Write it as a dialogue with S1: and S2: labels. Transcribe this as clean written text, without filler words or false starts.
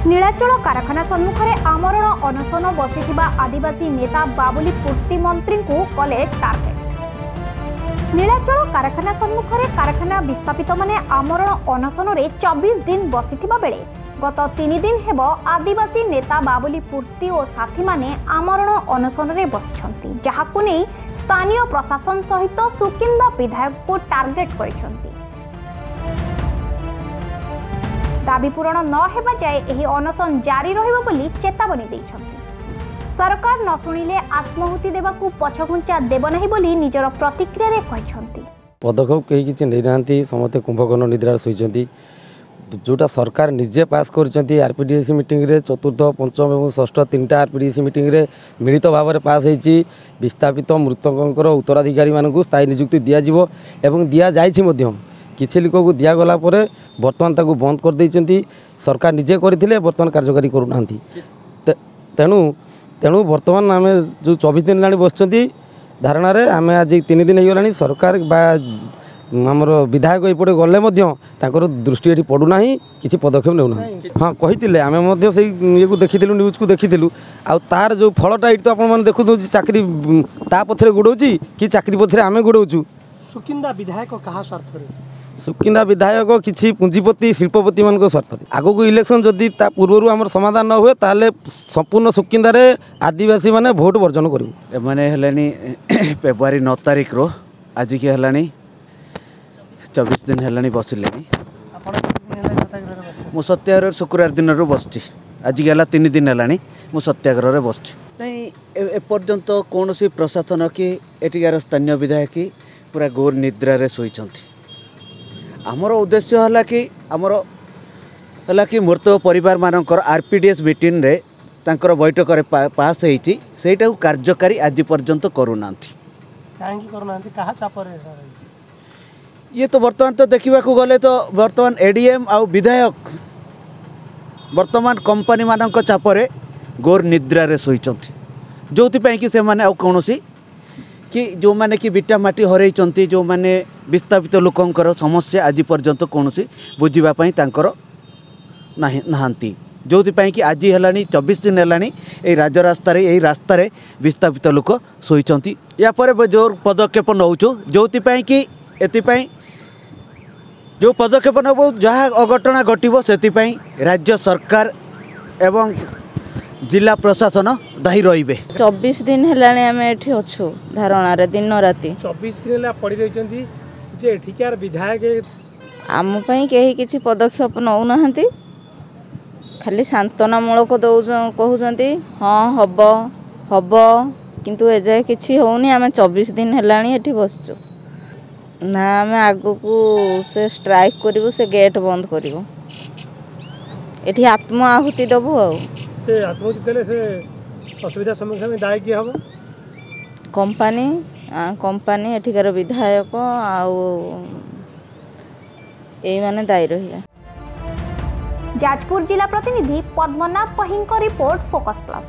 S1: नीलाचल कारखाना सम्मुख में आमरण अनशन बसिथिबा आदिवासी नेता बाबुली पूर्ति मंत्री को कले टार्गेट। नीलाचल कारखाना सम्मुख में कारखाना विस्थापित माने आमरण अनशन 24 दिन बसिथिबा बेले गत 3 दिन हेब आदिवासी नेता बाबुली पूर्ति और साथी माने आमरण अनशन रे बसिछंती, जहाकु नै स्थानीय प्रशासन सहित सुकिंदा विधायक को टार्गेट करिछंती। दाबी पूरण न हेबा जाए एही अनशन जारी रहिबो बोली चेतावनी दैछंती। सरकार न शुणिले आत्महुति देबाकू पछघुंचा देब नाही बोली निजर प्रतिक्रिया रे कहिछंती।
S2: पदक्षेप कहीं किसी नहीं नांती, समस्ते कुंभकर्ण निद्रा शोइछंती। जोटा सरकार निजे पास करछंती आरपीडीएस मीटिंग रे चतुर्थ पंचम और षष्ठ 3टा आरपीडीएस मीटिंग रे मिलित भाव में पास होईची। विस्थापित मृतकंकर उत्तराधिकारी मानकू स्थायी नियुक्ति दिया जिवो एवं दिया जाइछि मध्य। किछि लोक को दिगला बर्तमान ताकू बंद कर देइछंती। सरकार निजे करथिले बर्तमान कार्यकारी करू नांती। तेणु तेणु बर्तमान आम जो 24 दिन लानी बसचंती धारणा रे आम आज 3 दिन हो सरकार बा आमर विधायक एपटे गले दृष्टि ये पड़ूना किसी पदक्षेप नेउना। हाँ कही आम ये देखी न्यूज को देखी आ तार जो फलटा ये तो आप देखु चाकरी ता पछरे गोड़ौची कि चाकरी पछरे आम गोड़ौचु।
S3: सुकिंदा विधायक कहा स्वार्थ रे?
S2: सुकिंदा विधायक किसी पुंजीपति शिल्पपति मान स्वार्थ। आगो को इलेक्शन जदि पूर्व आम समाधान न हुए ताले संपूर्ण सुकिंदा रे आदिवासी माने भोट वर्जन करू।
S4: माने हेलानी फेब्रुआरी 9 तारिख रो आज की हेलानी 24 दिन हेलानी बसिले। मु सत्याग्रह शुक्रवार दिन रो बसची। आज की 3 दिन हेलानी मु सत्याग्रह रे बसची। नहीं एपर्यंत कौन सी प्रशासन की एटिकार स्थानीय विधायक पूरा घोर निद्रा रे सोईचंती। आमर उद्देश्य है कि मृत परिवार मानकर आरपीडीएस मीटिंग रे तांकर बैठक रे पास होईची सेटा कार्यकारी आज पर्यंत करूना।
S3: कहा चाप रे
S4: ये तो वर्तमान तो देखा गले तो वर्तमान एडीएम आउ विधायक वर्तमान कंपनी मानक चापरे घोर निद्रा रे सोईचंती। जोथि कि से माने आउ कोनोसी कि जो माने कि बिटा माटी हरैचंती, जो माने विस्थापित लोकंकर समस्या आज पर्यंत कोनोसी बुझिबा पई तांकर नाहांती। जोथि कि आज हेलानी 24 दिन हेलानी ए राजरास्ता रे ए रास्ता रे विस्थापित लोक सोईचंती। या परे जो पदक्षेप नौचु जोथि कि एतिपाई जो पदक्षेप नब जहाँ अघटना घटव से राज्य सरकार एवं जिला प्रशासन दायी रे।
S5: 24 दिन हेलाने आम एठी अच्छु धारणा रे दिन राति
S3: 24 दिन पड़ी रही जे एठिकार विधायक
S5: आम पई केही किछि पदक्षेप नौ नाहंती। खाली सांत्वनामूलक कहउजंती हाँ हब हब किंतु एजाए किछि होउनी। आम 24 दिन हेलानी एठी बसचु ना आम आगु को से स्ट्राइक करू से गेट बंद करू एठी आत्म आहुति दबु।
S3: से आत्महुति देले से असुविधा सम्मुखीन में दायी किए हम
S5: कंपनी एठिकार विधायक आउ एई माने दायी रहिला।
S1: जाजपुर जिला प्रतिनिधि पद्मनाभ पहिंक रिपोर्ट फोकस प्लस।